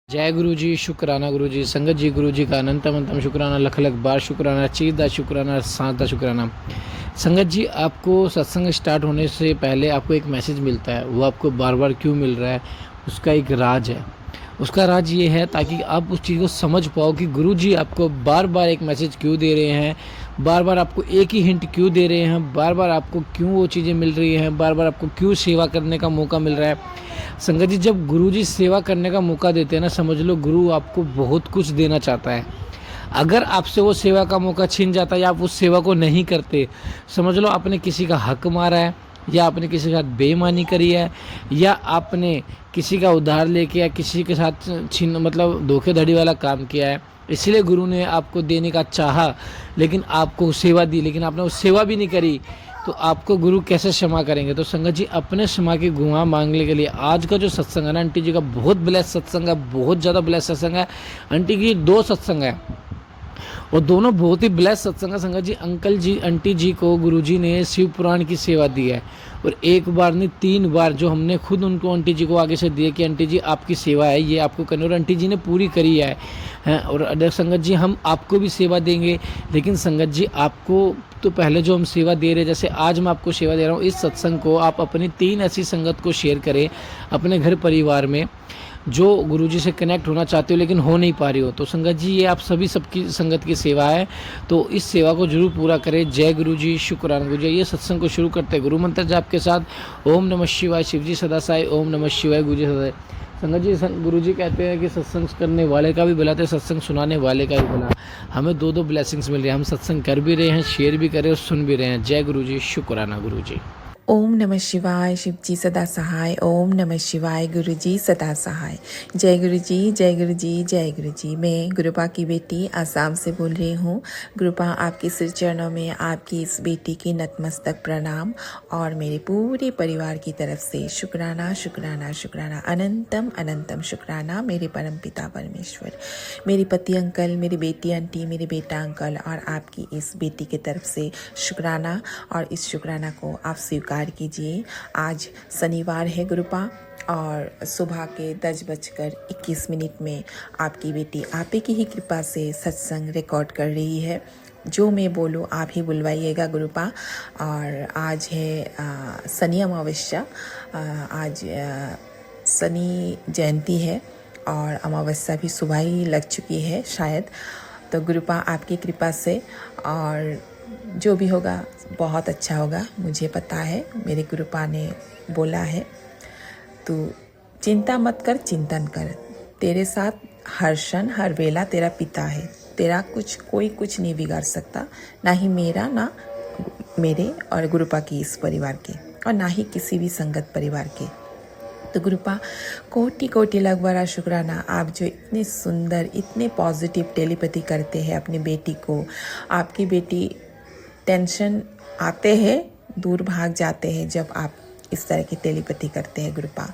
जय गुरु जी, शुक्राना गुरु जी, संगत जी गुरु जी का अनंतम अनंतम शुक्राना, लख लख बार शुक्राना, चीज़दा शुक्राना, सादा शुक्राना। संगत जी, आपको सत्संग स्टार्ट होने से पहले आपको एक मैसेज मिलता है, वो आपको बार बार क्यों मिल रहा है, उसका एक राज है। उसका राज ये है ताकि आप उस चीज़ को समझ पाओ कि गुरु जी आपको बार बार एक मैसेज क्यों दे रहे हैं, बार बार आपको एक ही हिंट क्यों दे रहे हैं, बार बार आपको क्यों वो चीज़ें मिल रही हैं, बार बार आपको क्यों सेवा करने का मौका मिल रहा है। संगत जी, जब गुरु जी सेवा करने का मौका देते हैं ना, समझ लो गुरु आपको बहुत कुछ देना चाहता है। अगर आपसे वो सेवा का मौका छिन जाता है या आप उस सेवा को नहीं करते, समझ लो आपने किसी का हक मारा है, या आपने किसी के साथ बेईमानी करी है, या आपने किसी का उधार लेके या किसी के साथ छीन मतलब धोखेधड़ी वाला काम किया है। इसलिए गुरु ने आपको देने का चाहा, लेकिन आपको सेवा दी, लेकिन आपने वो सेवा भी नहीं करी, तो आपको गुरु कैसे क्षमा करेंगे। तो संगत जी, अपने क्षमा की गुहा मांगने के लिए आज का जो सत्संग है ना, आंटी जी का बहुत ब्लेस सत्संग है, बहुत ज़्यादा ब्लेस सत्संग है। आंटी की 2 सत्संग है और दोनों बहुत ही ब्लेस सत्संग है। संगत जी, अंकल जी आंटी जी को गुरुजी ने शिव पुराण की सेवा दी है, और एक बार नहीं 3 बार, जो हमने खुद उनको आंटी जी को आगे से दिए कि आंटी जी आपकी सेवा है, ये आपको करनी, और आंटी जी ने पूरी करी है हैं। और अगर संगत जी, हम आपको भी सेवा देंगे, लेकिन संगत जी आपको तो पहले जो हम सेवा दे रहे हैं, जैसे आज मैं आपको सेवा दे रहा हूँ, इस सत्संग को आप अपनी 3 ऐसी संगत को शेयर करें अपने घर परिवार में, जो गुरुजी से कनेक्ट होना चाहते हो लेकिन हो नहीं पा रही हो। तो संगत जी, ये आप सभी सबकी संगत की सेवा है, तो इस सेवा को जरूर पूरा करें। जय गुरु जी, शुक्रान गुरु जी। ये सत्संग को शुरू करते हैं गुरु मंत्र जाप के साथ। ओम नमः शिवाय, शिव जी सदा साई, ओम नमः शिवाय, गुरु जी सदा। संगत जी, गुरु जी कहते हैं कि सत्संग करने वाले का भी भला है, सत्संग सुनाने वाले का भी भला। हमें 2 ब्लेसिंग्स मिल रही है, हम सत्संग कर भी रहे हैं, शेयर भी कर रहे हैं और सुन भी रहे हैं। जय गुरु जी, शुक्राना गुरु जी। ओम नमः शिवाय, शिव जी सदा सहाय। ओम नमः शिवाय, गुरु जी सदा सहाय। जय गुरु जी, जय गुरु जी, जय गुरु जी। मैं गुरुपा की बेटी आसाम से बोल रही हूँ। गुरुपा आपके सिर चरणों में आपकी इस बेटी की नतमस्तक प्रणाम, और मेरे पूरे परिवार की तरफ से शुक्राना शुक्राना शुक्राना, अनंतम अनंतम शुक्राना मेरे परम पिता परमेश्वर, मेरे पति अंकल, मेरी बेटी आंटी, मेरे बेटा अंकल, और आपकी इस बेटी की तरफ से शुक्राना। और इस शुक्राना को आप स्वीकार कीजिए। आज शनिवार है गुरुपा, और सुबह के 10:21 में आपकी बेटी आप ही की ही कृपा से सत्संग रिकॉर्ड कर रही है। जो मैं बोलूँ आप ही बुलवाइएगा गुरुपा। और आज है शनि अमावस्या, आज शनि जयंती है, और अमावस्या भी सुबह ही लग चुकी है शायद। तो गुरुपा आपकी कृपा से, और जो भी होगा बहुत अच्छा होगा, मुझे पता है, मेरे गुरुपा ने बोला है। तू चिंता मत कर, चिंतन कर, तेरे साथ हर क्षण हर वेला तेरा पिता है, तेरा कोई कुछ नहीं बिगाड़ सकता, ना ही मेरा, ना मेरे और गुरुपा की इस परिवार के, और ना ही किसी भी संगत परिवार के। तो गुरुपा, कोटि कोटि लाख बड़ा शुक्राना, आप जो इतने सुंदर, इतने पॉजिटिव टेलीपैथी करते हैं अपनी बेटी को। आपकी बेटी टेंशन आते हैं दूर भाग जाते हैं जब आप इस तरह की टेलीपैथी करते हैं गुरुपा।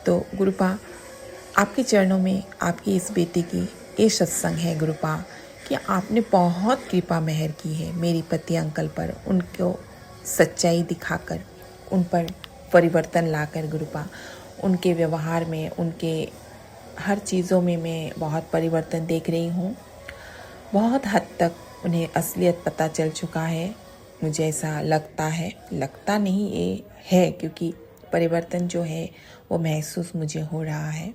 तो गुरुपा, आपके चरणों में आपकी इस बेटी की ये सत्संग है गुरुपा, कि आपने बहुत कृपा मेहर की है मेरी पति अंकल पर, उनको सच्चाई दिखाकर, उन पर परिवर्तन लाकर गुरुपा, उनके व्यवहार में, उनके हर चीज़ों में मैं बहुत परिवर्तन देख रही हूँ। बहुत हद तक उन्हें असलियत पता चल चुका है, मुझे ऐसा लगता है, लगता नहीं ये है, क्योंकि परिवर्तन जो है वो महसूस मुझे हो रहा है।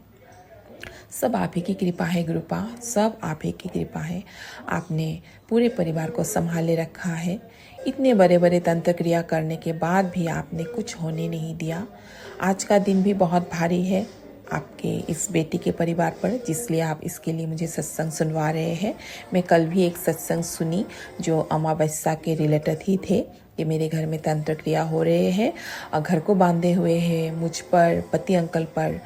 सब आप ही की कृपा है गुरुपा, सब आप ही की कृपा है। आपने पूरे परिवार को संभाले रखा है। इतने बड़े बड़े तंत्र क्रिया करने के बाद भी आपने कुछ होने नहीं दिया। आज का दिन भी बहुत भारी है आपके इस बेटी के परिवार पर, जिसलिए आप इसके लिए मुझे सत्संग सुनवा रहे हैं। मैं कल भी एक सत्संग सुनी जो अमावस्या के रिलेटेड ही थे, कि मेरे घर में तंत्र क्रिया हो रहे हैं और घर को बांधे हुए हैं मुझ पर, पति अंकल पर।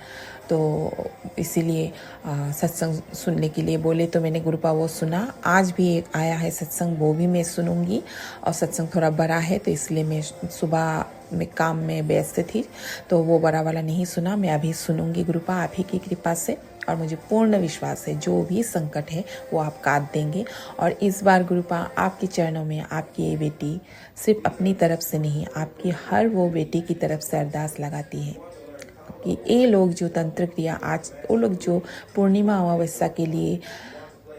तो इसीलिए सत्संग सुनने के लिए बोले, तो मैंने गुरुपा वो सुना। आज भी एक आया है सत्संग, वो भी मैं सुनूंगी। और सत्संग थोड़ा बड़ा है, तो इसलिए मैं सुबह में काम में व्यस्त थी, तो वो बड़ा वाला नहीं सुना। मैं अभी सुनूंगी गुरुपा आप ही की कृपा से, और मुझे पूर्ण विश्वास है जो भी संकट है वो आप काट देंगे। और इस बार गुरुपा आपके चरणों में आपकी ये बेटी सिर्फ अपनी तरफ से नहीं, आपकी हर वो बेटी की तरफ से अरदास लगाती है। कि ये लोग जो तंत्र क्रिया आज वो लोग जो पूर्णिमा अमावस्या के लिए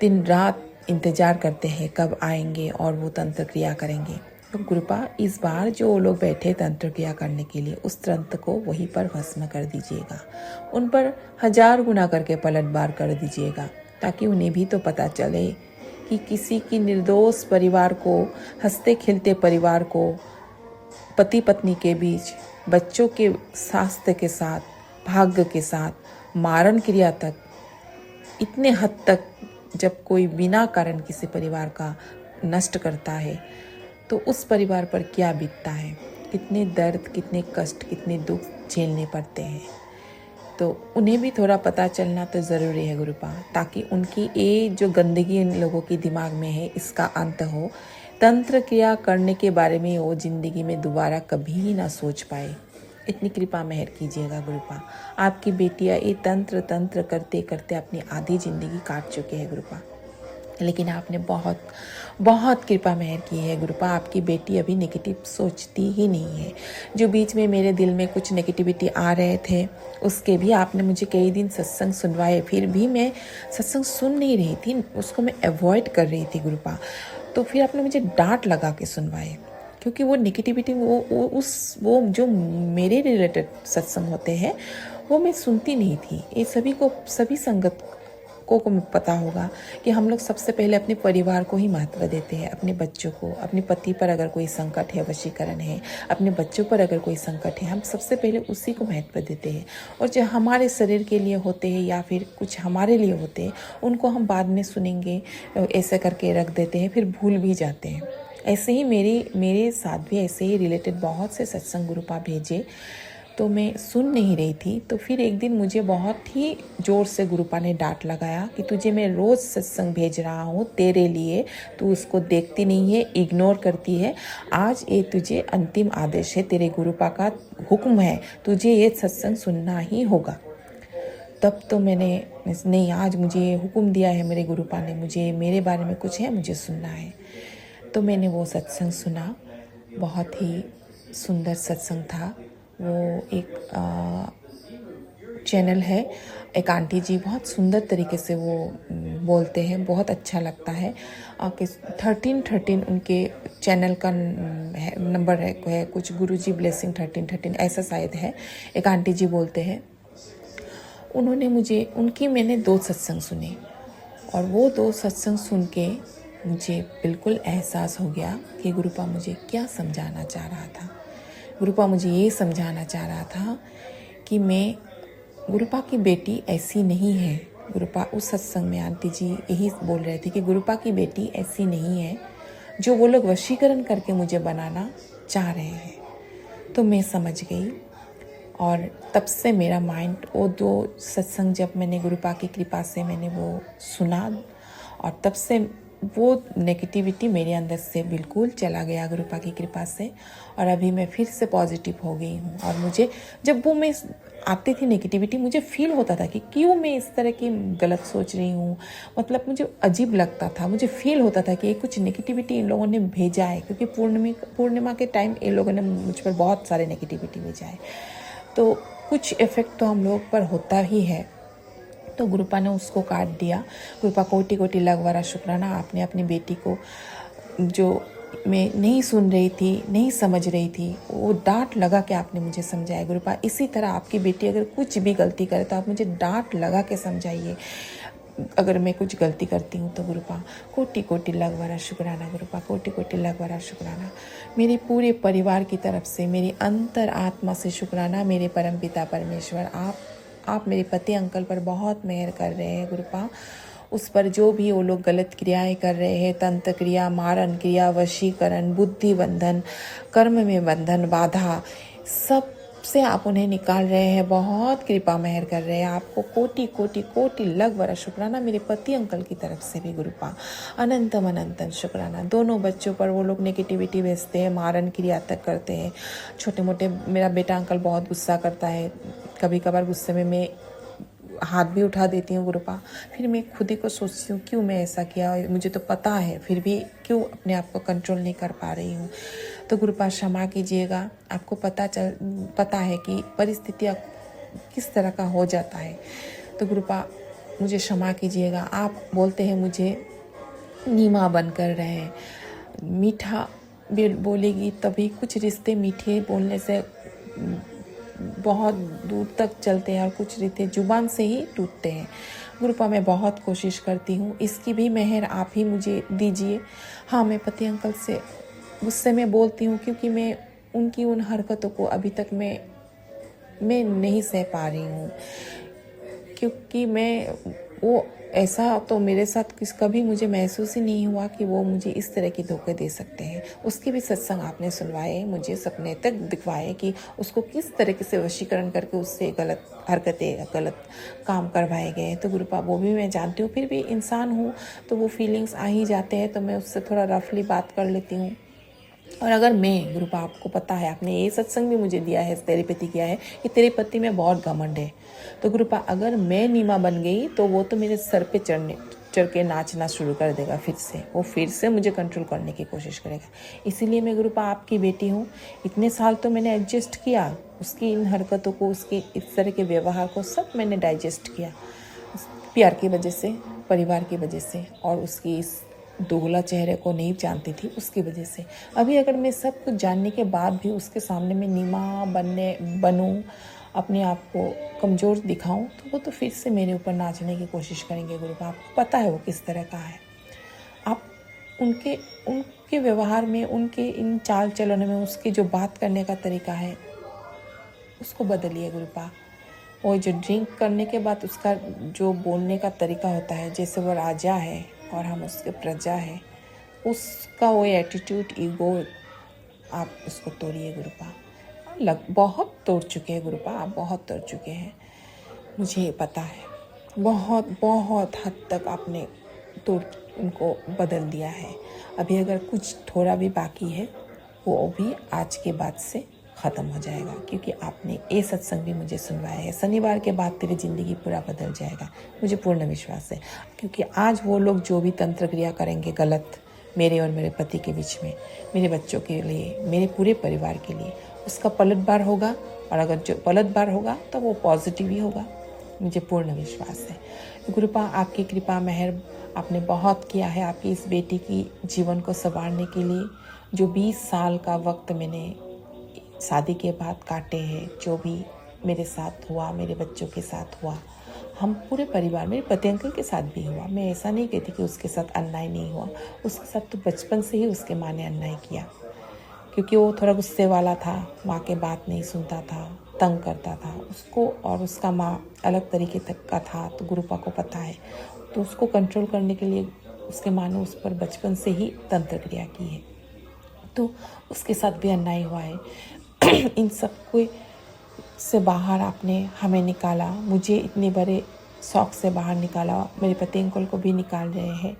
दिन रात इंतज़ार करते हैं कब आएंगे और वो तंत्र क्रिया करेंगे, तो कृपा इस बार जो वो लोग बैठे तंत्र क्रिया करने के लिए उस तंत्र को वहीं पर भस्म कर दीजिएगा, उन पर 1000 गुना करके पलटवार कर दीजिएगा, ताकि उन्हें भी तो पता चले कि किसी की निर्दोष परिवार को, हंसते खेलते परिवार को, पति पत्नी के बीच, बच्चों के स्वास्थ्य के साथ, भाग्य के साथ, मारण क्रिया तक, इतने हद तक जब कोई बिना कारण किसी परिवार का नष्ट करता है तो उस परिवार पर क्या बीतता है, कितने दर्द, कितने कष्ट, कितने दुख झेलने पड़ते हैं। तो उन्हें भी थोड़ा पता चलना तो ज़रूरी है गुरुपा, ताकि उनकी ये जो गंदगी इन लोगों के दिमाग में है इसका अंत हो, तंत्र क्रिया करने के बारे में वो ज़िंदगी में दोबारा कभी ना सोच पाए। इतनी कृपा मेहर कीजिएगा गुरुपा। आपकी बेटियाँ ये तंत्र करते करते अपनी आधी ज़िंदगी काट चुके हैं गुरुपा, लेकिन आपने बहुत बहुत कृपा मेहर की है गुरुपा। आपकी बेटी अभी नेगेटिव सोचती ही नहीं है। जो बीच में मेरे दिल में कुछ नेगेटिविटी आ रहे थे उसके भी आपने मुझे कई दिन सत्संग सुनवाए, फिर भी मैं सत्संग सुन नहीं रही थी, उसको मैं अवॉइड कर रही थी गुरुपा। तो फिर आपने मुझे डांट लगा के सुनवाए, क्योंकि वो नेगेटिविटी वो जो मेरे रिलेटेड सत्संग होते हैं वो मैं सुनती नहीं थी। ये सभी संगत को पता होगा कि हम लोग सबसे पहले अपने परिवार को ही महत्व देते हैं, अपने बच्चों को, अपने पति पर अगर कोई संकट है, वशीकरण है, अपने बच्चों पर अगर कोई संकट है, हम सबसे पहले उसी को महत्व देते हैं। और जो हमारे शरीर के लिए होते हैं या फिर कुछ हमारे लिए होते हैं उनको हम बाद में सुनेंगे ऐसे करके रख देते हैं, फिर भूल भी जाते हैं। ऐसे ही मेरे साथ भी ऐसे ही रिलेटेड बहुत से सत्संग गुरुपा भेजे, तो मैं सुन नहीं रही थी। तो फिर एक दिन मुझे बहुत ही ज़ोर से गुरुपा ने डांट लगाया कि तुझे मैं रोज़ सत्संग भेज रहा हूँ तेरे लिए, तू उसको देखती नहीं है, इग्नोर करती है। आज ये तुझे अंतिम आदेश है, तेरे गुरुपा का हुक्म है, तुझे ये सत्संग सुनना ही होगा। तब तो मैंने नहीं, आज मुझे ये हुक्म दिया है मेरे गुरुपा ने, मुझे मेरे बारे में कुछ है, मुझे सुनना है। तो मैंने वो सत्संग सुना, बहुत ही सुंदर सत्संग था। वो एक चैनल है, एक आंटी जी बहुत सुंदर तरीके से वो बोलते हैं, बहुत अच्छा लगता है। 1313 उनके चैनल का नंबर है कुछ, गुरुजी ब्लेसिंग 1313 ऐसा शायद है। एक आंटी जी बोलते हैं, मैंने 2 सत्संग सुने और वो 2 सत्संग सुन के मुझे बिल्कुल एहसास हो गया कि गुरुपा मुझे क्या समझाना चाह रहा था। गुरुपा मुझे ये समझाना चाह रहा था कि मैं, गुरुपा की बेटी ऐसी नहीं है। गुरुपा उस सत्संग में आंटी जी यही बोल रहे थे कि गुरुपा की बेटी ऐसी नहीं है जो वो लोग वशीकरण करके मुझे बनाना चाह रहे हैं। तो मैं समझ गई और तब से मेरा माइंड, वो 2 सत्संग जब मैंने गुरुपा की कृपा से मैंने वो सुना और तब से वो नेगेटिविटी मेरे अंदर से बिल्कुल चला गया गुरुपा की कृपा से। और अभी मैं फिर से पॉजिटिव हो गई हूँ। और मुझे जब वो मैं आती थी नेगेटिविटी, मुझे फील होता था कि क्यों मैं इस तरह की गलत सोच रही हूँ, मतलब मुझे अजीब लगता था, मुझे फील होता था कि ये कुछ नेगेटिविटी इन लोगों ने भेजा है, क्योंकि पूर्णिमा के टाइम इन लोगों ने मुझ पर बहुत सारे नेगेटिविटी भेजा है। तो कुछ इफ़ेक्ट तो हम लोग पर होता ही है। तो गुरुपा ने उसको काट दिया। गुरुपा कोटि कोटि लगवारा शुक्राना, आपने अपनी बेटी को, जो मैं नहीं सुन रही थी, नहीं समझ रही थी, वो डांट लगा के आपने मुझे समझाया। गुरुपा इसी तरह आपकी बेटी अगर कुछ भी गलती करे तो आप मुझे डांट लगा के समझाइए। अगर मैं कुछ गलती करती हूँ तो गुरुपा कोटि कोटि लगवारा शुक्राना। गुरुपा कोटि कोटि लगवारा शुक्राना। मेरे पूरे परिवार की तरफ से, मेरी अंतर आत्मा से शुक्राना। मेरे परम पिता परमेश्वर, आप मेरे पति अंकल पर बहुत मेहर कर रहे हैं गुरुपा। उस पर जो भी वो लोग गलत क्रियाएं कर रहे हैं, तंत्र क्रिया, मारण क्रिया, वशीकरण, बुद्धि बंधन, कर्म में बंधन, बाधा, सब से आप उन्हें निकाल रहे हैं, बहुत कृपा मेहर कर रहे हैं। आपको कोटि कोटि कोटि लग बड़ा शुक्राना। मेरे पति अंकल की तरफ से भी गुरुपा अनंतम अनंतम शुक्राना। दोनों बच्चों पर वो लोग नेगेटिविटी भेजते हैं, मारण क्रिया तक करते हैं, छोटे मोटे। मेरा बेटा अंकल बहुत गुस्सा करता है, कभी कभार गुस्से में मैं हाथ भी उठा देती हूँ गुरुपा। फिर मैं खुद ही को सोचती हूँ क्यों मैं ऐसा किया, मुझे तो पता है, फिर भी क्यों अपने आप को कंट्रोल नहीं कर पा रही हूँ। तो गुरुपा क्षमा कीजिएगा। आपको पता है कि परिस्थितियाँ किस तरह का हो जाता है। तो गुरुपा मुझे क्षमा कीजिएगा। आप बोलते हैं मुझे नीमा बनकर रहे, मीठा बोलेगी तभी कुछ रिश्ते मीठे बोलने से बहुत दूर तक चलते हैं और कुछ रिश्ते जुबान से ही टूटते हैं। गुरुपा मैं बहुत कोशिश करती हूँ, इसकी भी मेहर आप ही मुझे दीजिए। हाँ, मैं पति अंकल से गुस्से में बोलती हूँ क्योंकि मैं उनकी उन हरकतों को अभी तक मैं नहीं सह पा रही हूँ, क्योंकि वो ऐसा तो मेरे साथ कभी मुझे महसूस ही नहीं हुआ कि वो मुझे इस तरह की धोखे दे सकते हैं। उसके भी सत्संग आपने सुनवाए, मुझे सपने तक दिखवाए कि उसको किस तरीके से वशीकरण करके उससे गलत हरकतें, गलत काम करवाए गए। तो गुरुपा वो भी मैं जानती हूँ, फिर भी इंसान हूँ तो वो फीलिंग्स आ ही जाते हैं, तो मैं उससे थोड़ा रफली बात कर लेती हूँ। और अगर मैं गुरुपा, आपको पता है, आपने ये सत्संग भी मुझे दिया है, तेरे पति किया है कि तेरे पति में बहुत घमंड है। तो गुरुपा अगर मैं नीमा बन गई तो वो तो मेरे सर पे चढ़ के नाचना शुरू कर देगा। फिर से मुझे कंट्रोल करने की कोशिश करेगा। इसीलिए मैं गुरुपा आपकी बेटी हूँ। इतने साल तो मैंने एडजस्ट किया, उसकी इन हरकतों को, उसकी इस तरह के व्यवहार को सब मैंने डाइजेस्ट किया, प्यार की वजह से, परिवार की वजह से, और उसकी इस दोगला चेहरे को नहीं जानती थी उसकी वजह से। अभी अगर मैं सब कुछ जानने के बाद भी उसके सामने मैं नीमा बनूं, अपने आप को कमज़ोर दिखाऊं, तो वो तो फिर से मेरे ऊपर नाचने की कोशिश करेंगे। गुरुपा आपको पता है वो किस तरह का है। आप उनके व्यवहार में, उनके इन चाल चलन में, उसके जो बात करने का तरीका है उसको बदलिए गुरुपा। वो जो ड्रिंक करने के बाद उसका जो बोलने का तरीका होता है, जैसे वो राजा है और हम उसके प्रजा है, उसका वो एटीट्यूड, ईगो, आप उसको तोड़िए गुरुपा। बहुत तोड़ चुके हैं गुरुपा, आप बहुत तोड़ चुके हैं, मुझे पता है। बहुत बहुत हद तक आपने उनको बदल दिया है। अभी अगर कुछ थोड़ा भी बाकी है वो भी आज के बाद से ख़त्म हो जाएगा, क्योंकि आपने ये सत्संग भी मुझे सुनवाया है। शनिवार के बाद तेरी ज़िंदगी पूरा बदल जाएगा, मुझे पूर्ण विश्वास है। क्योंकि आज वो लोग जो भी तंत्र क्रिया करेंगे गलत, मेरे और मेरे पति के बीच में, मेरे बच्चों के लिए, मेरे पूरे परिवार के लिए, उसका पलटवार होगा। और अगर जो पलटवार होगा तो वो पॉजिटिव ही होगा, मुझे पूर्ण विश्वास है। गुरुपा आपकी कृपा मेहर आपने बहुत किया है। आपकी इस बेटी की जीवन को संवारने के लिए जो 20 साल का वक्त मैंने शादी के बाद काटे हैं, जो भी मेरे साथ हुआ, मेरे बच्चों के साथ हुआ, हम पूरे परिवार, मेरे पति अंकल के साथ भी हुआ। मैं ऐसा नहीं कहती कि उसके साथ अन्याय नहीं हुआ, उसके साथ तो बचपन से ही उसके माँ ने अन्याय किया, क्योंकि वो थोड़ा गुस्से वाला था, माँ के बात नहीं सुनता था, तंग करता था उसको, और उसका माँ अलग तरीके तक का था, तो गुरुपा को पता है। तो उसको कंट्रोल करने के लिए उसके माँ ने उस पर बचपन से ही तंत्र क्रिया की है, तो उसके साथ भी अन्याय हुआ है। इन सब को से बाहर आपने हमें निकाला, मुझे इतने बड़े शौक से बाहर निकाला, मेरे पति अंकल को भी निकाल रहे हैं,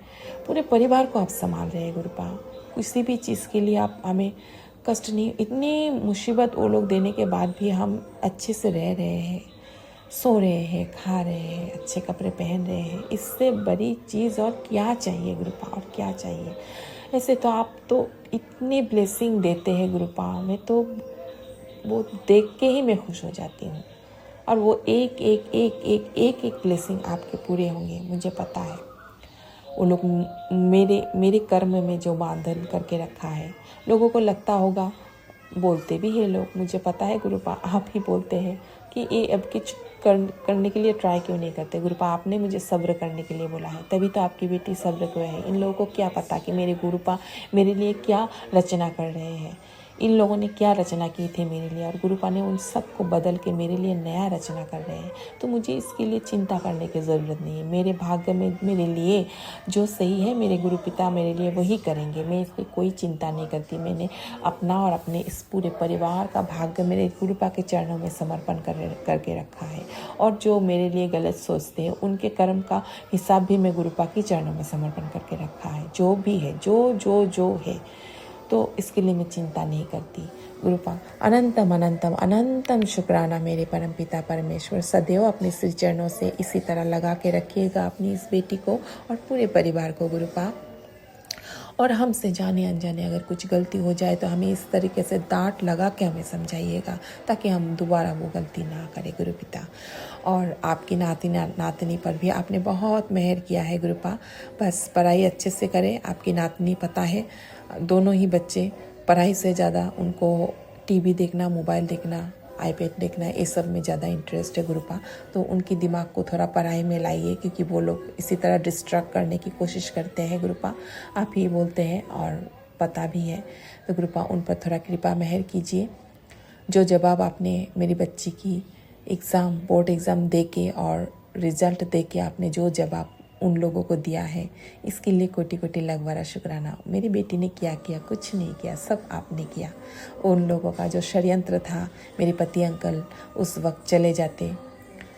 पूरे परिवार को आप संभाल रहे हैं गुरुपा। किसी भी चीज़ के लिए आप हमें कष्ट नहीं, इतनी मुसीबत वो लोग देने के बाद भी हम अच्छे से रह रहे हैं, सो रहे हैं, खा रहे हैं, अच्छे कपड़े पहन रहे हैं। इससे बड़ी चीज़ और क्या चाहिए गुरुपा, और क्या चाहिए। ऐसे तो आप तो इतनी ब्लेसिंग देते हैं गुरुपा, मैं तो वो देख के ही मैं खुश हो जाती हूँ। और वो एक एक एक एक एक एक ब्लेसिंग आपके पूरे होंगे, मुझे पता है। वो लोग मेरे कर्म में जो बांधन करके रखा है, लोगों को लगता होगा, बोलते भी है लोग, मुझे पता है गुरुपा, आप ही बोलते हैं कि ये अब कुछ करने के लिए ट्राई क्यों नहीं करते। गुरुपा आपने मुझे सब्र करने के लिए बोला है, तभी तो आपकी बेटी सब्र क्यों है। इन लोगों को क्या पता कि मेरे गुरुपा मेरे लिए क्या रचना कर रहे हैं, इन लोगों ने क्या रचना की थी मेरे लिए, और गुरुपा ने उन सब को बदल के मेरे लिए नया रचना कर रहे हैं। तो मुझे इसके लिए चिंता करने की ज़रूरत नहीं है। मेरे भाग्य में मेरे लिए जो सही है, मेरे गुरु पिता मेरे लिए वही करेंगे, मैं इसकी कोई चिंता नहीं करती। मैंने अपना और अपने इस पूरे परिवार का भाग्य मेरे गुरुपा के चरणों में समर्पण करके रखा है, और जो मेरे लिए गलत सोचते हैं उनके कर्म का हिसाब भी मैं गुरुपा के चरणों में समर्पण करके रखा है। जो भी है, जो है, तो इसके लिए मैं चिंता नहीं करती। गुरुपा अनंतम अनंतम अनंतम शुक्राना मेरे परमपिता परमेश्वर। सदैव अपने श्री चरणों से इसी तरह लगा के रखिएगा अपनी इस बेटी को और पूरे परिवार को गुरुपा। और हमसे जाने अनजाने अगर कुछ गलती हो जाए तो हमें इस तरीके से डांट लगा के हमें समझाइएगा ताकि हम दोबारा वो गलती ना करें गुरु पिता। और आपकी नातनी पर भी आपने बहुत मेहर किया है गुरुपा। बस पढ़ाई अच्छे से करें। आपकी नातनी पता है दोनों ही बच्चे पढ़ाई से ज़्यादा उनको टीवी देखना, मोबाइल देखना, आईपैड देखना, ये सब में ज़्यादा इंटरेस्ट है गुरुपा। तो उनकी दिमाग को थोड़ा पढ़ाई में लाइए क्योंकि वो लोग इसी तरह डिस्ट्रैक्ट करने की कोशिश करते हैं गुरुपा। आप ही बोलते हैं और पता भी है। तो गुरुपा उन पर थोड़ा कृपा मेहर कीजिए। जो जवाब आपने मेरी बच्ची की एग्ज़ाम, बोर्ड एग्ज़ाम दे के और रिज़ल्ट दे के आपने जो जवाब उन लोगों को दिया है, इसके लिए कोटि कोटि लगवारा शुक्राना। मेरी बेटी ने क्या किया? कुछ नहीं किया, सब आपने किया। उन लोगों का जो षड्यंत्र था, मेरे पति अंकल उस वक्त चले जाते,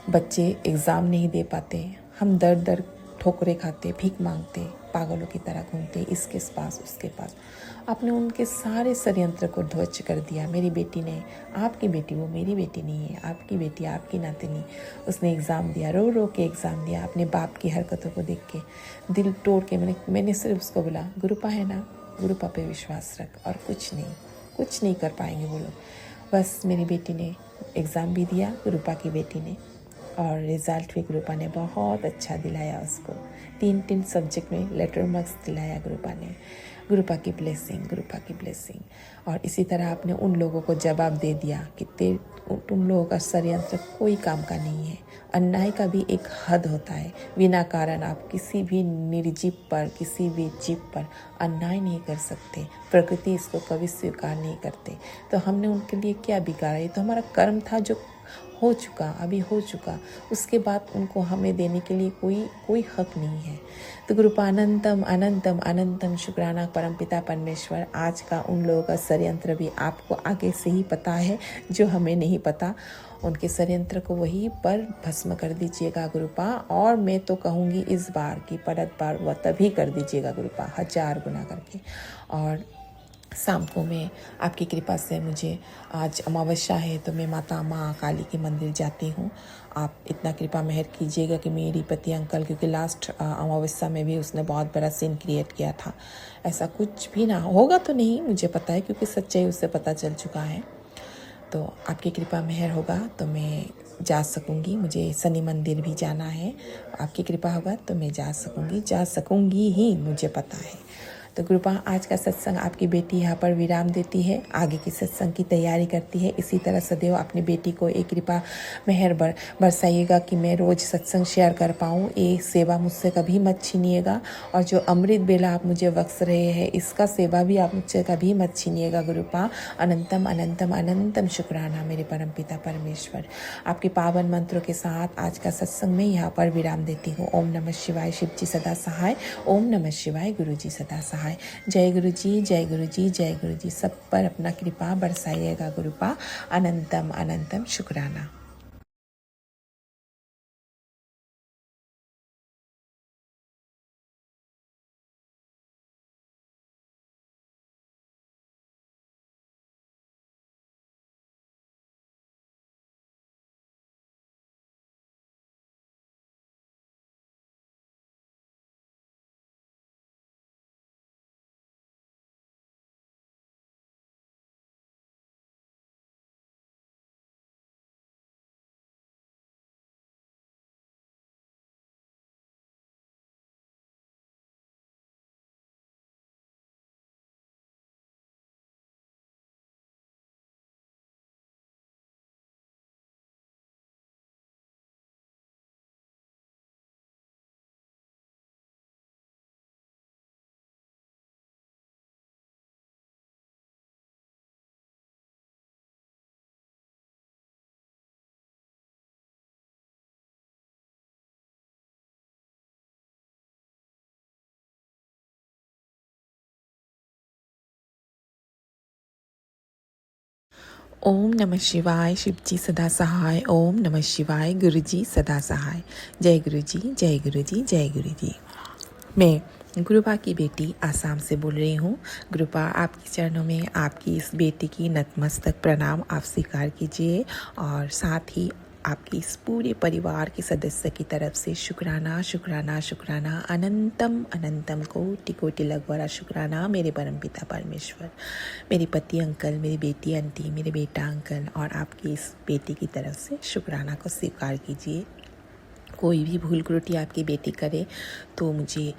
बच्चे एग्ज़ाम नहीं दे पाते, हम दर दर ठोकरे खाते, भीख मांगते, पागलों की तरह घूमते, इसके पास उसके पास। आपने उनके सारे षड्यंत्र को ध्वस्त कर दिया। मेरी बेटी ने, आपकी बेटी, वो मेरी बेटी नहीं है, आपकी बेटी, आपकी नातनी, उसने एग्ज़ाम दिया, रो रो के एग्ज़ाम दिया। अपने बाप की हरकतों को देख के दिल तोड़ के मैंने सिर्फ उसको बोला, गुरुपा है ना, गुरुपा पे विश्वास रख, और कुछ नहीं कर पाएंगे वो लोग। बस मेरी बेटी ने एग्ज़ाम भी दिया, गुरुपा की बेटी ने, और रिज़ल्ट भी गुरुपा ने बहुत अच्छा दिलाया उसको। 3 सब्जेक्ट में लेटर मार्क्स दिलाया गुरुपा ने। गुरुपा की ब्लेसिंग। और इसी तरह आपने उन लोगों को जवाब दे दिया कि तुम लोगों का षड्यंत्र कोई काम का नहीं है। अन्याय का भी एक हद होता है। बिना कारण आप किसी भी निर्जीव पर, किसी भी जीव पर अन्याय नहीं कर सकते। प्रकृति इसको कभी स्वीकार नहीं करते। तो हमने उनके लिए क्या बिगाड़ा? ये तो हमारा कर्म था जो हो चुका, अभी हो चुका। उसके बाद उनको हमें देने के लिए कोई हक नहीं है। तो गुरुपा अनंतम अनंतम अनंतम शुक्राना परमपिता परमेश्वर। आज का उन लोगों का षड्यंत्र भी आपको आगे से ही पता है जो हमें नहीं पता। उनके षड्यंत्र को वहीं पर भस्म कर दीजिएगा गुरुपा। और मैं तो कहूँगी इस बार की पलट बार वह तभी कर दीजिएगा गुरुपा, 1000 गुना करके। और शाम को मैं आपकी कृपा से, मुझे आज अमावस्या है तो मैं माता माँ काली के मंदिर जाती हूँ। आप इतना कृपा मेहर कीजिएगा कि मेरी पति अंकल, क्योंकि लास्ट अमावस्या में भी उसने बहुत बड़ा सीन क्रिएट किया था, ऐसा कुछ भी ना होगा तो नहीं, मुझे पता है क्योंकि सच्चाई उससे पता चल चुका है। तो आपकी कृपा मेहर होगा तो मैं जा सकूँगी। मुझे शनि मंदिर भी जाना है, आपकी कृपा होगा तो मैं जा सकूँगी ही, मुझे पता है। तो गुरुपा आज का सत्संग आपकी बेटी यहाँ पर विराम देती है, आगे की सत्संग की तैयारी करती है। इसी तरह सदैव अपनी बेटी को एक कृपा मेहर बरसाइएगा कि मैं रोज़ सत्संग शेयर कर पाऊँ। ये सेवा मुझसे कभी मत छीनिएगा। और जो अमृत बेला आप मुझे बख्श रहे हैं, इसका सेवा भी आप मुझसे कभी मत छीनिएगा गुरुपा। अनंतम अनंतम अनंतम शुक्राना मेरे परमपिता परमेश्वर। आपके पावन मंत्रों के साथ आज का सत्संग में यहाँ पर विराम देती हूँ। ओम नमः शिवाय, शिव जी सदा सहाय। ओम नमः शिवाय, गुरु जी सदा सहाय। जय गुरु जी, जय गुरु जी, जय गुरु जी। सब पर अपना कृपा बरसाइएगा गुरुपा। अनंतम अनंतम शुक्राना। ओम नमः शिवाय, शिव जी सदा सहाय। ओम नमः शिवाय, गुरु जी सदा सहाय। जय गुरु जी, जय गुरु जी, जय गुरु जी। मैं गुरुपा की बेटी आसाम से बोल रही हूँ। गुरुपा आपके चरणों में आपकी इस बेटी की नतमस्तक प्रणाम आप स्वीकार कीजिए। और साथ ही आपके इस पूरे परिवार के सदस्य की तरफ से शुक्राना शुक्राना शुक्राना, अनंतम अनंतम कोटि कोटि लखवारा शुक्राना मेरे परमपिता परमेश्वर, मेरे पति अंकल, मेरी बेटी आंटी, मेरे बेटा अंकल और आपकी इस बेटी की तरफ से शुक्राना को स्वीकार कीजिए। कोई भी भूल त्रुटि आपकी बेटी करे तो मुझे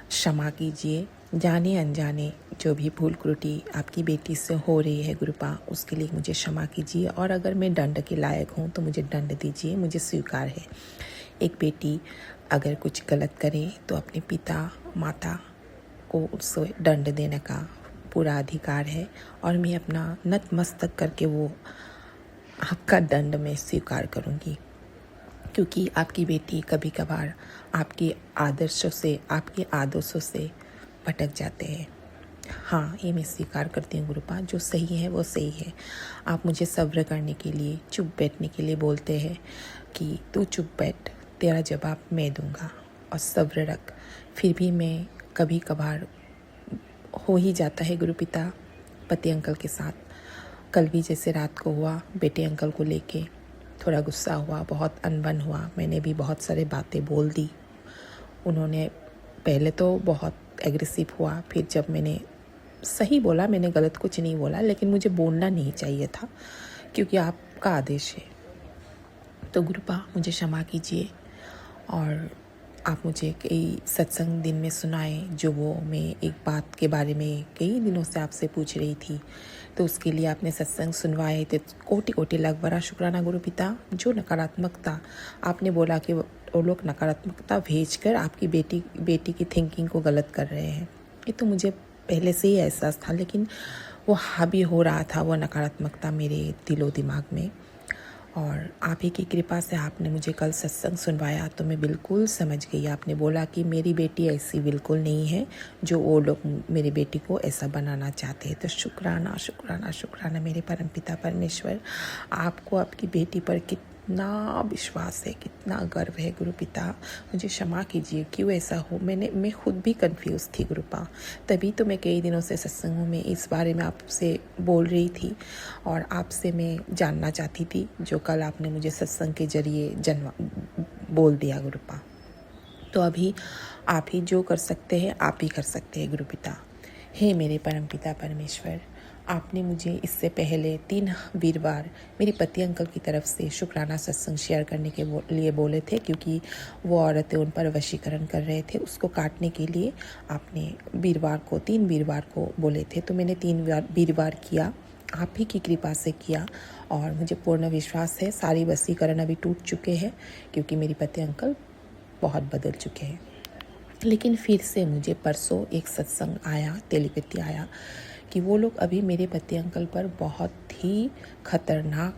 क्षमा कीजिए। जाने अनजाने जो भी भूल त्रुटि आपकी बेटी से हो रही है गुरुपा, उसके लिए मुझे क्षमा कीजिए। और अगर मैं दंड के लायक हूँ तो मुझे दंड दीजिए, मुझे स्वीकार है। एक बेटी अगर कुछ गलत करे तो अपने पिता माता को उससे दंड देने का पूरा अधिकार है, और मैं अपना नतमस्तक करके वो आपका दंड में स्वीकार करूँगी, क्योंकि आपकी बेटी कभी कभार आपके आदर्शों से, आपके आदर्शों से भटक जाते हैं। हाँ, ये मैं स्वीकार करती हूँ गुरुपा, जो सही है वो सही है। आप मुझे सब्र करने के लिए, चुप बैठने के लिए बोलते हैं कि तू चुप बैठ, तेरा जवाब मैं दूंगा, और सब्र रख। फिर भी मैं कभी कभार हो ही जाता है गुरुपिता पति अंकल के साथ। कल भी जैसे रात को हुआ, बेटे अंकल को लेके थोड़ा गुस्सा हुआ, बहुत अनबन हुआ, मैंने भी बहुत सारे बातें बोल दी। उन्होंने पहले तो बहुत एग्रेसिव हुआ, फिर जब मैंने सही बोला, मैंने गलत कुछ नहीं बोला, लेकिन मुझे बोलना नहीं चाहिए था क्योंकि आपका आदेश है। तो गुरुपा मुझे क्षमा कीजिए, और आप मुझे कई सत्संग दिन में सुनाए, जो वो मैं एक बात के बारे में कई दिनों से आपसे पूछ रही थी, तो उसके लिए आपने सत्संग सुनवाए थे। कोटि कोटि लाख बड़ा शुक्राना गुरुपिता। जो नकारात्मकता आपने बोला कि वो लोग नकारात्मकता भेजकर आपकी बेटी की थिंकिंग को गलत कर रहे हैं, ये तो मुझे पहले से ही एहसास था, लेकिन वो हावी हो रहा था वो नकारात्मकता मेरे दिलो दिमाग में। और आप ही की कृपा से आपने मुझे कल सत्संग सुनवाया तो मैं बिल्कुल समझ गई। आपने बोला कि मेरी बेटी ऐसी बिल्कुल नहीं है जो वो लोग मेरी बेटी को ऐसा बनाना चाहते हैं। तो शुक्राना शुक्राना शुक्राना मेरे परमपिता परमेश्वर, आपको आपकी बेटी पर कितना विश्वास है, कितना गर्व है गुरुपिता। मुझे क्षमा कीजिए क्यों ऐसा हो, मैं खुद भी कंफ्यूज थी गुरुपा। तभी तो मैं कई दिनों से सत्संगों में इस बारे में आपसे बोल रही थी और आपसे मैं जानना चाहती थी, जो कल आपने मुझे सत्संग के जरिए बोल दिया गुरुपा। तो अभी आप ही जो कर सकते हैं आप ही कर सकते हैं गुरुपिता। हे मेरे परमपिता परमेश्वर, आपने मुझे इससे पहले 3 वीरवार मेरे पति अंकल की तरफ से शुक्राना सत्संग शेयर करने के लिए बोले थे, क्योंकि वो औरतें उन पर वशीकरण कर रहे थे। उसको काटने के लिए आपने 3 वीरवार को बोले थे। तो मैंने 3 वीरवार किया, आप ही की कृपा से किया, और मुझे पूर्ण विश्वास है सारी वशीकरण अभी टूट चुके हैं, क्योंकि मेरे पति अंकल बहुत बदल चुके हैं। लेकिन फिर से मुझे परसों एक सत्संग आया, टेलीपैथी आया कि वो लोग अभी मेरे पति अंकल पर बहुत ही खतरनाक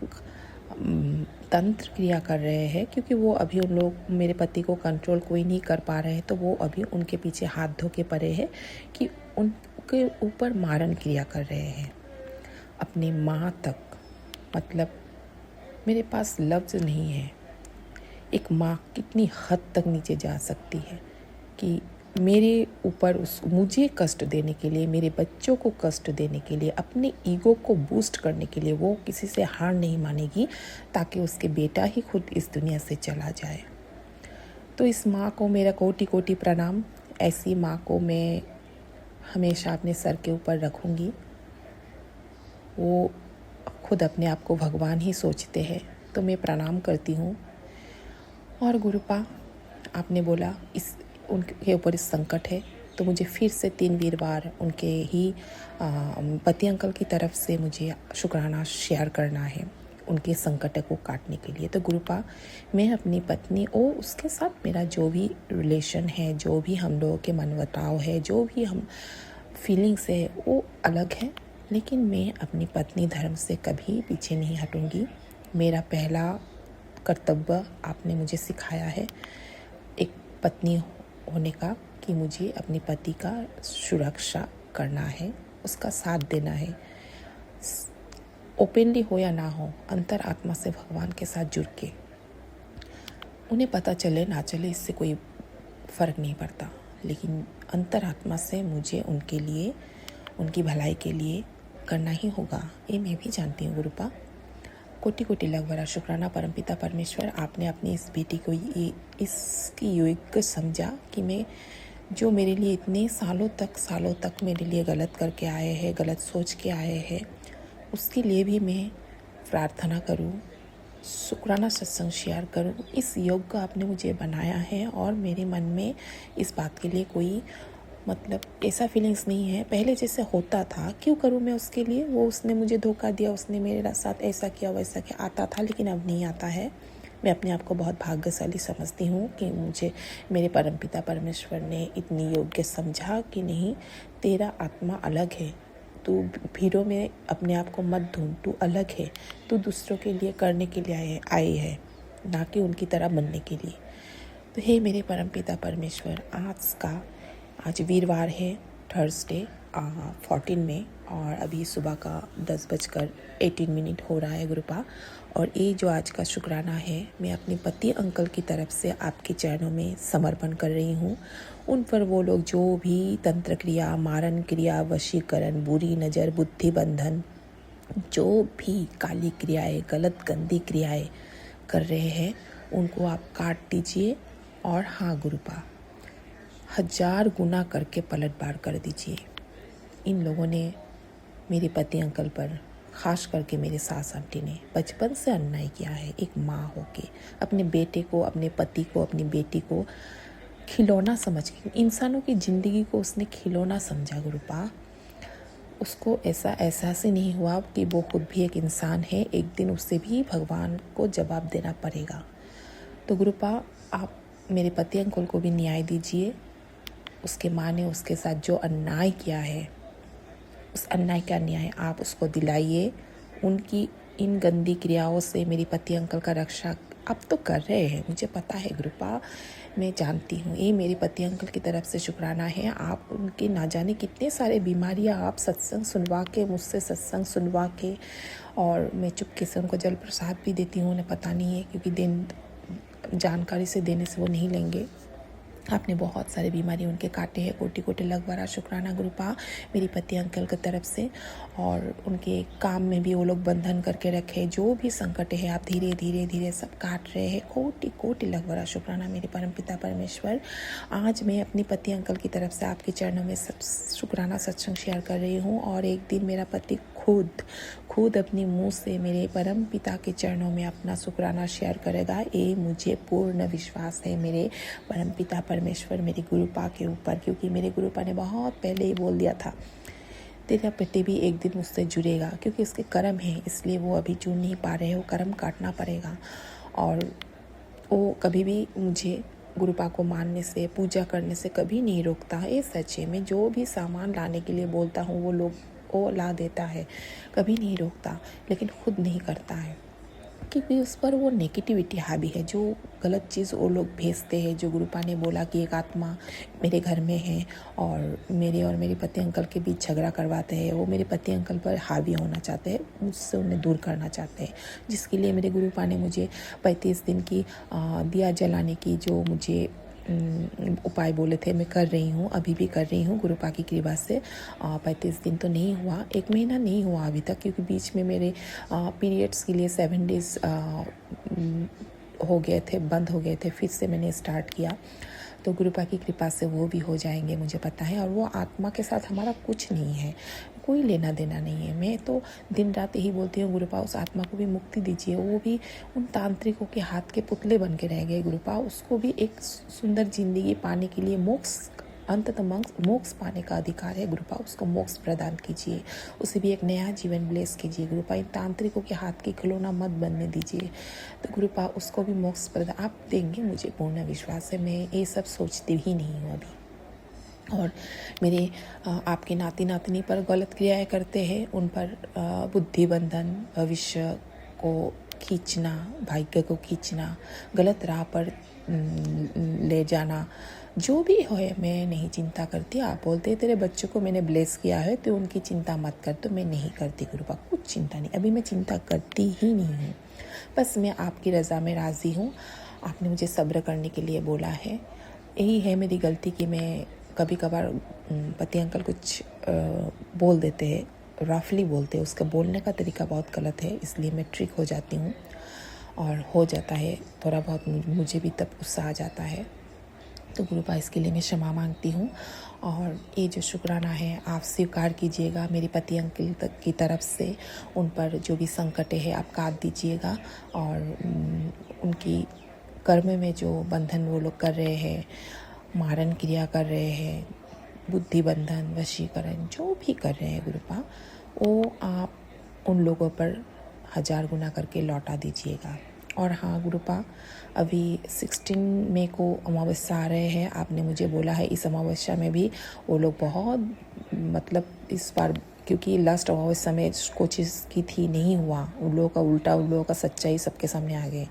तंत्र क्रिया कर रहे हैं, क्योंकि वो अभी उन लोग मेरे पति को कंट्रोल कोई नहीं कर पा रहे हैं। तो वो अभी उनके पीछे हाथ धो के पड़े हैं कि उनके ऊपर मारण क्रिया कर रहे हैं, अपनी माँ तक। मतलब मेरे पास लफ्ज़ नहीं है, एक माँ कितनी हद तक नीचे जा सकती है कि मेरे ऊपर मुझे कष्ट देने के लिए, मेरे बच्चों को कष्ट देने के लिए, अपने ईगो को बूस्ट करने के लिए वो किसी से हार नहीं मानेगी, ताकि उसके बेटा ही खुद इस दुनिया से चला जाए। तो इस माँ को मेरा कोटि कोटि प्रणाम। ऐसी माँ को मैं हमेशा अपने सर के ऊपर रखूँगी। वो खुद अपने आप को भगवान ही सोचते हैं, तो मैं प्रणाम करती हूँ। और गुरुपा, आपने बोला उनके ऊपर इस संकट है, तो मुझे फिर से 3 वीरवार उनके ही पति अंकल की तरफ से मुझे शुक्राना शेयर करना है उनके संकट को काटने के लिए। तो गुरुपा, मैं अपनी पत्नी और उसके साथ मेरा जो भी रिलेशन है, जो भी हम लोगों के मनमुटाव है, जो भी हम फीलिंग्स है, वो अलग है, लेकिन मैं अपनी पत्नी धर्म से कभी पीछे नहीं हटूँगी। मेरा पहला कर्तव्य आपने मुझे सिखाया है एक पत्नी होने का, कि मुझे अपने पति का सुरक्षा करना है, उसका साथ देना है। ओपनली हो या ना हो, अंतर आत्मा से भगवान के साथ जुड़ के, उन्हें पता चले ना चले इससे कोई फ़र्क नहीं पड़ता, लेकिन अंतर आत्मा से मुझे उनके लिए, उनकी भलाई के लिए करना ही होगा। ये मैं भी जानती हूँ गुरुपा। कोटि कोटि लाख बड़ा शुक्राना परमपिता परमेश्वर, आपने अपनी इस बेटी को इसकी योग्य समझा कि मैं जो मेरे लिए इतने सालों तक मेरे लिए गलत करके आए हैं, गलत सोच के आए हैं, उसके लिए भी मैं प्रार्थना करूं, शुक्राना सत्संग शेयर करूं। इस योग को आपने मुझे बनाया है और मेरे मन में इस बात के लिए कोई मतलब ऐसा फीलिंग्स नहीं है। पहले जैसे होता था, क्यों करूं मैं उसके लिए, वो उसने मुझे धोखा दिया, उसने मेरे साथ ऐसा किया वैसा किया, आता था, लेकिन अब नहीं आता है। मैं अपने आप को बहुत भाग्यशाली समझती हूँ कि मुझे मेरे परमपिता परमेश्वर ने इतनी योग्य समझा कि नहीं, तेरा आत्मा अलग है, तू भीड़ों में अपने आप को मत ढूंढ, तू अलग है, तू दूसरों के लिए करने के लिए आई है, ना कि उनकी तरह बनने के लिए। तो हे मेरे परमपिता परमेश्वर, आज वीरवार है, थर्सडे 14 में, और अभी सुबह का 10:18 हो रहा है गुरुपा। और ये जो आज का शुक्राना है, मैं अपने पति अंकल की तरफ से आपके चरणों में समर्पण कर रही हूँ। उन पर वो लोग जो भी तंत्र क्रिया, मारण क्रिया, वशीकरण, बुरी नज़र, बुद्धि बंधन, जो भी काली क्रियाएं, गलत गंदी क्रियाएं कर रहे हैं, उनको आप काट दीजिए। और हाँ गुरुपा, 1000 गुना करके पलटवार कर दीजिए। इन लोगों ने मेरे पति अंकल पर, ख़ास करके मेरे सास आंटी ने बचपन से अन्याय किया है। एक माँ होके अपने बेटे को, अपने पति को, अपनी बेटी को खिलौना समझ के, इंसानों की ज़िंदगी को उसने खिलौना समझा गुरुपा। उसको ऐसा एहसास ही नहीं हुआ कि वो खुद भी एक इंसान है, एक दिन उससे भी भगवान को जवाब देना पड़ेगा। तो गुरुपा, आप मेरे पति अंकल को भी न्याय दीजिए। उसके माँ ने उसके साथ जो अन्याय किया है, उस अन्याय का न्याय आप उसको दिलाइए। उनकी इन गंदी क्रियाओं से मेरे पति अंकल का रक्षा आप तो कर रहे हैं, मुझे पता है गुरुपा, मैं जानती हूँ। ये मेरे पति अंकल की तरफ से शुक्राना है। आप उनके ना जाने कितने सारे बीमारियाँ आप सत्संग सुनवा के, मुझसे सत्संग सुनवा के, और मैं चुपके से उनको जल प्रसाद भी देती हूँ, उन्हें पता नहीं है, क्योंकि जानकारी से देने से वो नहीं लेंगे। आपने बहुत सारे बीमारी उनके काटे हैं। कोटि कोटि लाख बड़ा शुक्राना गुरुपा मेरी पति अंकल की तरफ से। और उनके काम में भी वो लोग बंधन करके रखे, जो भी संकट है आप धीरे धीरे धीरे सब काट रहे हैं। कोटि कोटि लाख बड़ा शुक्राना मेरे परमपिता परमेश्वर। आज मैं अपनी पति अंकल की तरफ से आपके चरणों में शुक्राना सत्संग शेयर कर रही हूँ। और एक दिन मेरा पति खुद अपने मुंह से मेरे परम पिता के चरणों में अपना शुक्राना शेयर करेगा, ये मुझे पूर्ण विश्वास है मेरे परम पिता परमेश्वर, मेरे गुरुपा के ऊपर। क्योंकि मेरे गुरुपा ने बहुत पहले ही बोल दिया था, तेरा पति भी एक दिन मुझसे जुड़ेगा, क्योंकि उसके कर्म हैं, इसलिए वो अभी जुड़ नहीं पा रहे, वो कर्म काटना पड़ेगा। और वो कभी भी मुझे गुरुपा को मानने से, पूजा करने से कभी नहीं रोकता। ये सच है, मैं जो भी सामान लाने के लिए बोलता हूँ वो ला देता है, कभी नहीं रोकता, लेकिन खुद नहीं करता है, क्योंकि उस पर वो नेगेटिविटी हावी है। जो गलत चीज़ वो लोग भेजते हैं, जो गुरुपा ने बोला कि एक आत्मा मेरे घर में है और मेरे पति अंकल के बीच झगड़ा करवाते हैं, वो मेरे पति अंकल पर हावी होना चाहते हैं, मुझसे उन्हें दूर करना चाहते हैं। जिसके लिए मेरे गुरुपा ने मुझे 35 दिन की दिया जलाने की जो मुझे उपाय बोले थे, मैं कर रही हूँ, अभी भी कर रही हूँ गुरुपा की कृपा से। 35 दिन तो नहीं हुआ, 1 महीना नहीं हुआ अभी तक, क्योंकि बीच में मेरे पीरियड्स के लिए 7 डेज हो गए थे, बंद हो गए थे, फिर से मैंने स्टार्ट किया। तो गुरुपा की कृपा से वो भी हो जाएंगे, मुझे पता है। और वो आत्मा के साथ हमारा कुछ नहीं है, कोई लेना देना नहीं है। मैं तो दिन रात यही बोलती हूँ, गुरुपा उस आत्मा को भी मुक्ति दीजिए। वो भी उन तांत्रिकों के हाथ के पुतले बन के रह गए गुरुपा, उसको भी एक सुंदर जिंदगी पाने के लिए अंततः मोक्ष पाने का अधिकार है गुरुपा, उसको मोक्ष प्रदान कीजिए, उसे भी एक नया जीवन ब्लेस कीजिए गुरुपा। इन तांत्रिकों के हाथ के खिलौना मत बनने दीजिए। तो गुरुपा उसको भी मोक्ष प्रदान आप देंगे, मुझे पूर्ण विश्वास है। मैं ये सब सोचती ही नहीं हूँ अभी। और मेरे आपके नाती नातनी पर गलत क्रियाएं करते हैं, उन पर बुद्धि बंधन, भविष्य को खींचना, भाग्य को खींचना, गलत राह पर ले जाना, जो भी हो, मैं नहीं चिंता करती। आप बोलते तेरे बच्चों को मैंने ब्लेस किया है तो उनकी चिंता मत कर, तो मैं नहीं करती गुरुपा, कुछ चिंता नहीं, अभी मैं चिंता करती ही नहीं हूँ। बस मैं आपकी रज़ा में राज़ी हूँ। आपने मुझे सब्र करने के लिए बोला है, यही है मेरी गलती कि मैं कभी कभार पति अंकल कुछ बोल देते हैं रफली बोलते हैं, उसका बोलने का तरीका बहुत गलत है, इसलिए मैं ट्रिक हो जाती हूँ और हो जाता है थोड़ा बहुत, मुझे भी तब गुस्सा आ जाता है। तो गुरुपा इसके लिए मैं क्षमा मांगती हूँ। और ये जो शुक्राना है आप स्वीकार कीजिएगा मेरे पति अंकल की तरफ से, उन पर जो भी संकट है आप काट दीजिएगा। और उनकी कर्म में जो बंधन वो लोग कर रहे हैं, मारण क्रिया कर रहे हैं, बुद्धि बंधन, वशीकरण जो भी कर रहे हैं गुरुपा, वो आप उन लोगों पर 1000 गुना करके लौटा दीजिएगा। और हाँ गुरुपा, अभी 16 मई को अमावस्या आ रहे हैं, आपने मुझे बोला है इस अमावस्या में भी वो लोग बहुत, मतलब इस बार क्योंकि लास्ट अमावस्या में कोशिश की थी, नहीं हुआ, उन लोगों का उल्टा, उन लोगों का सच्चाई सबके सामने आ गए।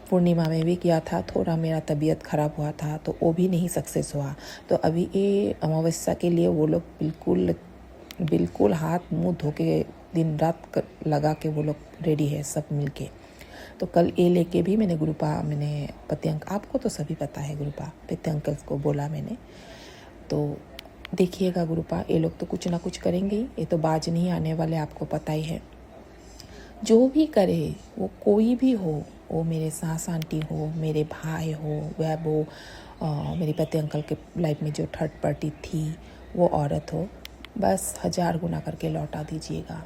पूर्णिमा में भी किया था, थोड़ा मेरा तबीयत ख़राब हुआ था तो वो भी नहीं सक्सेस हुआ। तो अभी ये अमावस्या के लिए वो लोग बिल्कुल हाथ मुंह धो के दिन रात लगा के वो लोग रेडी है सब मिलके। तो कल ये लेके भी मैंने पति अंकल, आपको तो सभी पता है गुरुपा, पति अंकल को बोला मैंने। तो देखिएगा गुरुपा, ये लोग तो कुछ ना कुछ करेंगे ही, ये तो बाज नहीं आने वाले, आपको पता ही है। जो भी करे वो कोई भी हो, वो मेरे सास आंटी हो, मेरे भाई हो, वह वो मेरे पति अंकल के लाइफ में जो थर्ड पार्टी थी वो औरत हो, बस 1000 गुना करके लौटा दीजिएगा,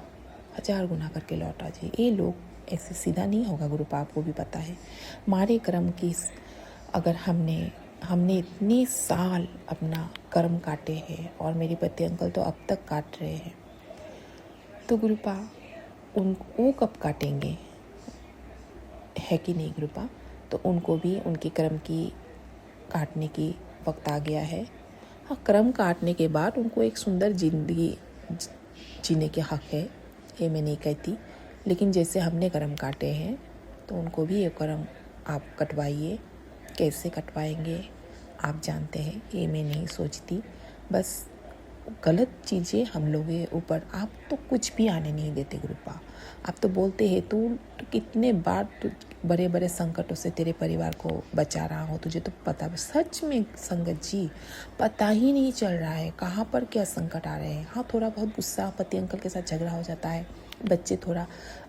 1000 गुना करके लौटा दीजिए। ये लोग ऐसे सीधा नहीं होगा गुरुपा, आपको भी पता है। हमारे कर्म की, अगर हमने इतने साल अपना कर्म काटे हैं और मेरे पति अंकल तो अब तक काट रहे हैं, तो गुरुपा वो कब काटेंगे, है कि नहीं गुरुपा? तो उनको भी उनके कर्म की काटने की वक्त आ गया है। हाँ, कर्म काटने के बाद उनको एक सुंदर जिंदगी जीने के हक है, ये मैं नहीं कहती, लेकिन जैसे हमने कर्म काटे हैं तो उनको भी ये कर्म आप कटवाइए। कैसे कटवाएंगे आप जानते हैं, ये मैं नहीं सोचती। बस गलत चीज़ें हम लोगों के ऊपर आप तो कुछ भी आने नहीं देते गुरुपा। आप तो बोलते हैं तू कितने बार तू बड़े बड़े संकटों से तेरे परिवार को बचा रहा हो, तुझे तो पता है। सच में संगत जी, पता ही नहीं चल रहा है कहाँ पर क्या संकट आ रहे हैं। हाँ, थोड़ा बहुत गुस्सा, पति अंकल के साथ झगड़ा हो जाता है, बच्चे थोड़ा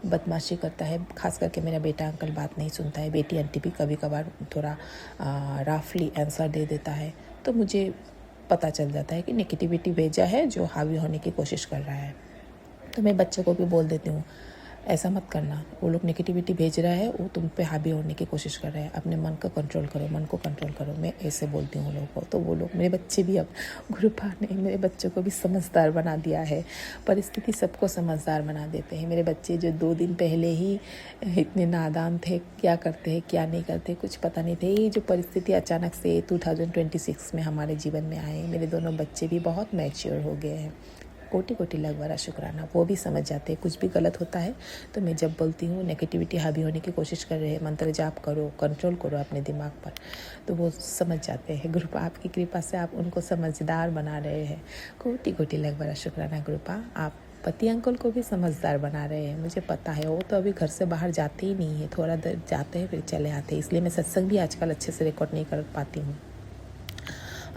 बदमाशी करता है, खास करके मेरा बेटा अंकल बात नहीं सुनता है, बेटी आंटी भी कभी कभार थोड़ा रफली आंसर दे देता है, तो मुझे पता चल जाता है कि नेगेटिविटी भेजा है जो हावी होने की कोशिश कर रहा है। तो मैं बच्चे को भी बोल देती हूँ ऐसा मत करना, वो लोग नेगेटिविटी भेज रहा है, वो तुम पे हावी होने की कोशिश कर रहे हैं, अपने मन को कंट्रोल करो, मन को कंट्रोल करो, मैं ऐसे बोलती हूँ लोगों को। तो वो लोग, मेरे बच्चे भी, अब गुरुपा ने मेरे बच्चों को भी समझदार बना दिया है। परिस्थिति सबको समझदार बना देते हैं। मेरे बच्चे जो 2 दिन पहले ही इतने नादान थे, क्या करते हैं क्या नहीं करते कुछ पता नहीं थे, ये जो परिस्थिति अचानक से 2026 में हमारे जीवन में आए, मेरे दोनों बच्चे भी बहुत मैच्योर हो गए हैं। कोटि कोटि लाख बार शुक्राना, वो भी समझ जाते हैं कुछ भी गलत होता है तो मैं जब बोलती हूँ नेगेटिविटी हावी होने की कोशिश कर रहे हैं, मंत्र जाप करो, कंट्रोल करो अपने दिमाग पर, तो वो समझ जाते हैं। गुरुपा आपकी कृपा से आप उनको समझदार बना रहे हैं। कोटि कोटि लाख बार शुक्राना गुरुपा, आप पति अंकल को भी समझदार बना रहे हैं, मुझे पता है। वो तो अभी घर से बाहर जाते ही नहीं है, थोड़ा देर जाते हैं फिर चले आते हैं, इसलिए मैं सत्संग भी आजकल अच्छे से रिकॉर्ड नहीं कर पाती हूँ।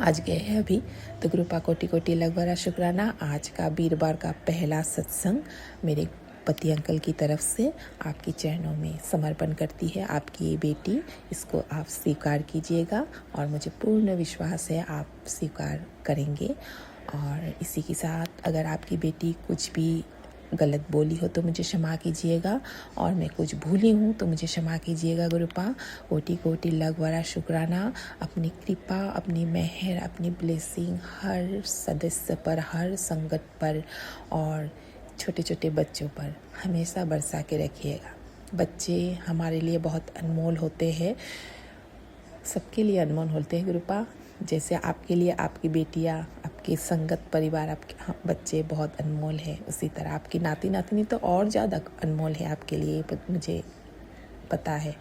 आज गए हैं अभी, तो गुरुपा कोटि कोटि लाख बार शुक्राना। आज का वीरवार का पहला सत्संग मेरे पति अंकल की तरफ से आपके चरणों में समर्पण करती है आपकी ये बेटी, इसको आप स्वीकार कीजिएगा और मुझे पूर्ण विश्वास है आप स्वीकार करेंगे। और इसी के साथ अगर आपकी बेटी कुछ भी गलत बोली हो तो मुझे क्षमा कीजिएगा, और मैं कुछ भूली हूँ तो मुझे क्षमा कीजिएगा गुरुपा। कोटि कोटि लाख बार शुक्राना। अपनी कृपा, अपनी मेहर, अपनी ब्लेसिंग हर सदस्य पर, हर संगत पर और छोटे छोटे बच्चों पर हमेशा बरसा के रखिएगा। बच्चे हमारे लिए बहुत अनमोल होते हैं, सबके लिए अनमोल होते हैं गुरुपा। जैसे आपके लिए आपकी बेटियाँ, आपके संगत परिवार, आपके बच्चे बहुत अनमोल है, उसी तरह आपकी नाती नातनी तो और ज़्यादा अनमोल है आपके लिए, मुझे पता है।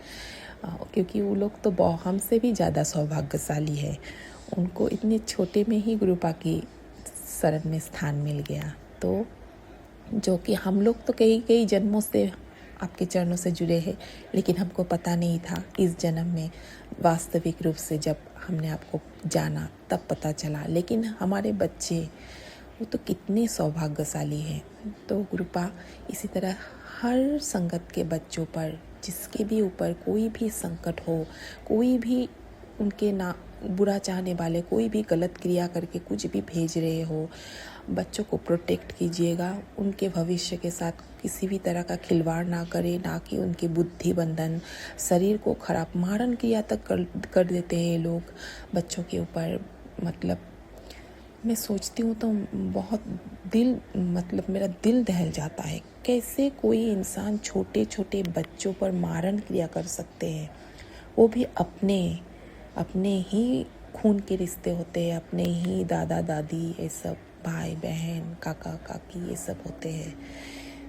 क्योंकि वो लोग तो हमसे भी ज़्यादा सौभाग्यशाली है, उनको इतने छोटे में ही गुरुपा की शरण में स्थान मिल गया। तो जो कि हम लोग तो कई कई जन्मों से आपके चरणों से जुड़े हैं, लेकिन हमको पता नहीं था। इस जन्म में वास्तविक रूप से जब हमने आपको जाना तब पता चला। लेकिन हमारे बच्चे वो तो कितने सौभाग्यशाली हैं। तो कृपा इसी तरह हर संगत के बच्चों पर, जिसके भी ऊपर कोई भी संकट हो, कोई भी उनके ना बुरा चाहने वाले कोई भी गलत क्रिया करके कुछ भी भेज रहे हो, बच्चों को प्रोटेक्ट कीजिएगा। उनके भविष्य के साथ किसी भी तरह का खिलवाड़ ना करें, ना कि उनके बुद्धि बंधन, शरीर को खराब मारण क्रिया तक कर देते हैं लोग बच्चों के ऊपर। मतलब मैं सोचती हूँ तो बहुत मेरा दिल दहल जाता है, कैसे कोई इंसान छोटे छोटे बच्चों पर मारण क्रिया कर सकते हैं। वो भी अपने ही खून के रिश्ते होते हैं, अपने ही दादा दादी, ये सब भाई बहन, काका काकी, ये सब होते हैं।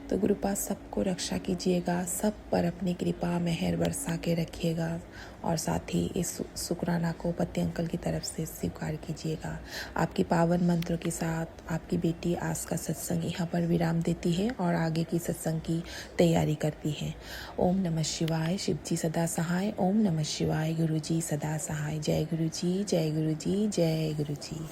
तो गुरुपा सबको रक्षा कीजिएगा, सब पर अपनी कृपा मेहर बरसा के रखिएगा, और साथ ही इस शुक्राना को पति अंकल की तरफ से स्वीकार कीजिएगा। आपकी पावन मंत्रों के साथ आपकी बेटी आज का सत्संग यहाँ पर विराम देती है और आगे की सत्संग की तैयारी करती है। ओम नमः शिवाय, शिव जी सदा सहाय। ओम नमः शिवाय, गुरु जी सदा सहाय। जय गुरु जी, जय गुरु जी, जय गुरु जी।